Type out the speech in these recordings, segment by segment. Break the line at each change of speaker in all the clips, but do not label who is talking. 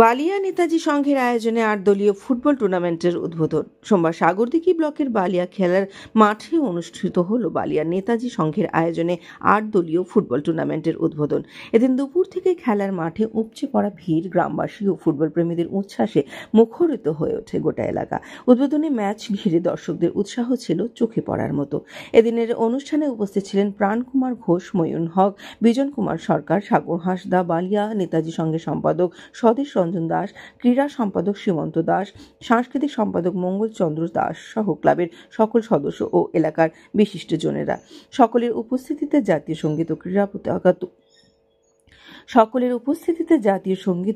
বালিয়া নেতাজি সংঘের আয়োজনে ৮ দলীয় ফুটবল টুর্নামেন্টের উদ্বোধন। সোমবার সাগরদিঘি ব্লকের বালিয়া খেলার মাঠে অনুষ্ঠিত হল বালিয়া নেতাজি সংঘের আয়োজনে ৮ দলীয় ফুটবল টুর্নামেন্টের উদ্বোধন। এদিন দুপুর থেকে খেলার মাঠে উপচে পড়া ভিড়, গ্রামবাসী ও ফুটবল প্রেমীদের উচ্ছ্বাসে মুখরিত হয়ে ওঠে গোটা এলাকা। উদ্বোধনী ম্যাচ ঘিরে দর্শকদের উৎসাহ ছিল চোখে পড়ার মতো। এদিনের অনুষ্ঠানে উপস্থিত ছিলেন প্রাণকুমার ঘোষ, ময়ূন হক, বিজন কুমার সরকার, সাগর হাঁসদা, বালিয়া নেতাজি সংঘের সম্পাদক স্বদেশ রঞ্জন দাস, ক্রীড়া সম্পাদক সীমন্ত দাস, সাংস্কৃতিক সম্পাদক মঙ্গল চন্দ্র দাস সহ ক্লাবের সকল সদস্য ও এলাকার বিশিষ্টজনেরা। সকলের উপস্থিতিতে জাতীয় সঙ্গীত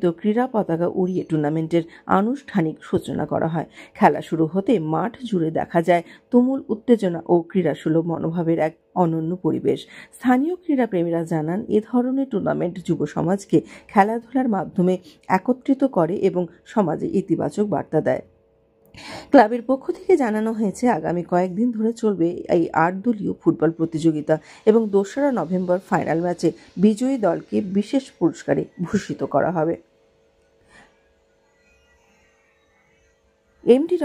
ও ক্রীড়া পতাকা উড়িয়ে টুর্নামেন্টের আনুষ্ঠানিক সূচনা করা হয়। খেলা শুরু হতে মাঠ জুড়ে দেখা যায় তুমুল উত্তেজনা ও ক্রীড়াসুলভ মনোভাবের এক অনন্য পরিবেশ। স্থানীয় ক্রীড়াপ্রেমীরা জানান, এ ধরনের টুর্নামেন্ট যুব সমাজকে খেলাধুলার মাধ্যমে একত্রিত করে এবং সমাজে ইতিবাচক বার্তা দেয়। ক্লাবের পক্ষ থেকে জানানো হয়েছে, আগামী কয়েকদিন ধরে চলবে এই ৮ দলীয় ফুটবল প্রতিযোগিতা এবং ২রা নভেম্বর ফাইনাল ম্যাচে বিজয়ী দলকে বিশেষ পুরস্কারে ভূষিত করা হবে। এমডি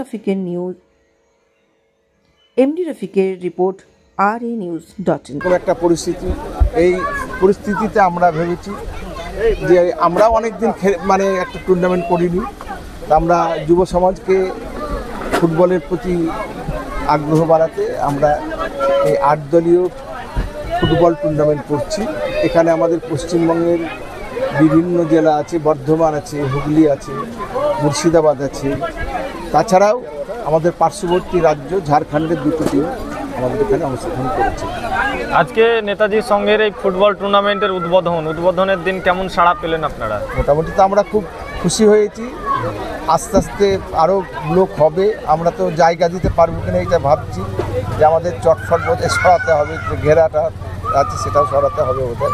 রফিকের রিপোর্ট, RAnews.in।
একটা পরিস্থিতি, এই পরিস্থিতিতে আমরা ভেবেছি যে আমরা অনেকদিন একটা টুর্নামেন্ট করিনি, আমরা যুব সমাজকে ফুটবলের প্রতি আগ্রহ বাড়াতে আমরা এই ৮ দলীয় ফুটবল টুর্নামেন্ট করছি। এখানে আমাদের পশ্চিমবঙ্গের বিভিন্ন জেলা আছে, বর্ধমান আছে, হুগলি আছে, মুর্শিদাবাদ আছে, তাছাড়াও আমাদের পার্শ্ববর্তী রাজ্য ঝাড়খণ্ডের 2টো টিম আমাদের এখানে অংশগ্রহণ করেছে।
আজকে নেতাজি সংঘের এই ফুটবল টুর্নামেন্টের উদ্বোধনের দিন কেমন সাড়া পেলেন আপনারা?
মোটামুটি তো আমরা খুব খুশি হয়েছি। আস্তে আস্তে আরও লোক হবে, আমরা তো জায়গা দিতে পারবো কিনা এটা ভাবছি, যে আমাদের চটফট বোধে সরাতে হবে, যে ঘেরাটা আছে সেটাও সরাতে হবে ওদের।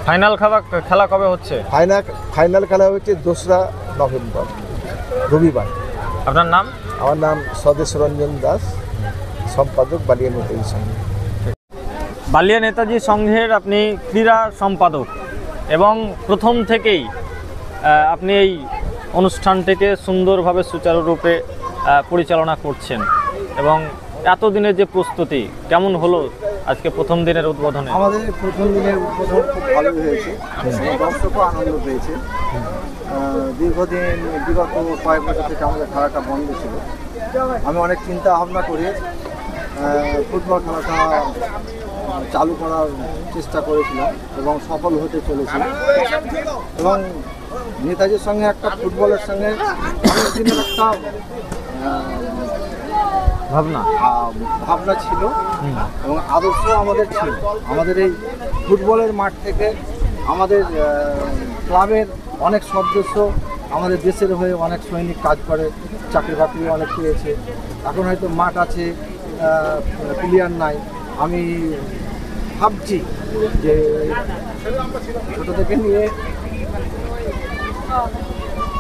ফাইনাল খেলা কবে হচ্ছে?
ফাইনাল খেলা হচ্ছে 2রা নভেম্বর রবিবার।
আপনার নাম?
আমার নাম স্বদেশ রঞ্জন দাস, সম্পাদক বালিয়া নেতাজি সংঘ।
বালিয়া নেতাজি সংঘের আপনি ক্রীড়া সম্পাদক এবং প্রথম থেকেই আপনি এই অনুষ্ঠানটিকে সুন্দরভাবে সুচারুরূপে পরিচালনা করছেন এবং এতদিনের যে প্রস্তুতি কেমন হলো আজকে প্রথম দিনের উদ্বোধনে?
আমাদের প্রথম দিনের উদ্বোধন খুব ভালো হয়েছে, দর্শকও আনন্দ পেয়েছে। দীর্ঘদিন বিগত কয়েক বছর থেকে আমাদের খেলাটা বন্ধ ছিল। আমি অনেক চিন্তা ভাবনা করে ফুটবল খেলাটা চালু করার চেষ্টা করেছিলাম এবং সফল হতে চলেছিল। এবং নেতাজির সঙ্গে একটা ফুটবলের সঙ্গে অনেক দিনের একটা ভাবনা ছিল এবং আদর্শ আমাদের ছিল। আমাদের এই ফুটবলের মাঠ থেকে আমাদের ক্লাবের অনেক সদস্য আমাদের দেশের হয়ে অনেক সৈনিক কাজ করে, চাকরি বাকরি অনেক পেয়েছে। এখন হয়তো মাঠ আছে, প্লেয়ার নাই। আমি ভাবছি যে ছোটো থেকে নিয়ে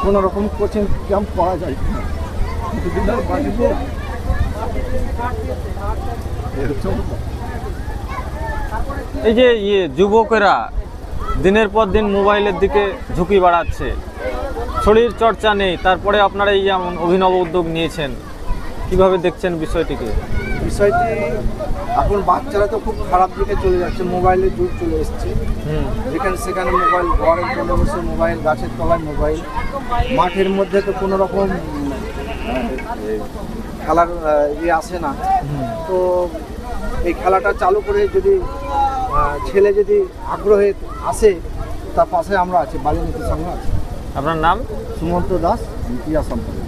কোনো রকম কোচিং ক্যাম্প করা যায়।
এই যে যুবকেরা দিনের পর দিন মোবাইলের দিকে ঝুঁকি বাড়াচ্ছে, শরীর চর্চা নেই, তারপরে আপনারা এই যেমন অভিনব উদ্যোগ নিয়েছেন, কিভাবে দেখছেন বিষয়টি
এখন বাচ্চারা তো খুব খারাপ দিকে চলে যাচ্ছে, মোবাইলের যুগ চলে এসছে। যেখানে সেখানে মোবাইল, ঘরের কোণে বসে মোবাইল, গাছের তলায় মোবাইল, মাঠের মধ্যে তো কোনো রকম খেলার আসে না। তো এই খেলাটা চালু করে যদি ছেলে যদি আগ্রহে আসে, তার পাশে আমরা আছি, বালিয়া নেতাজি সংঘ আছে।
আপনার নাম?
সুমন্ত দাস, ক্রীড়া সম্পাদক।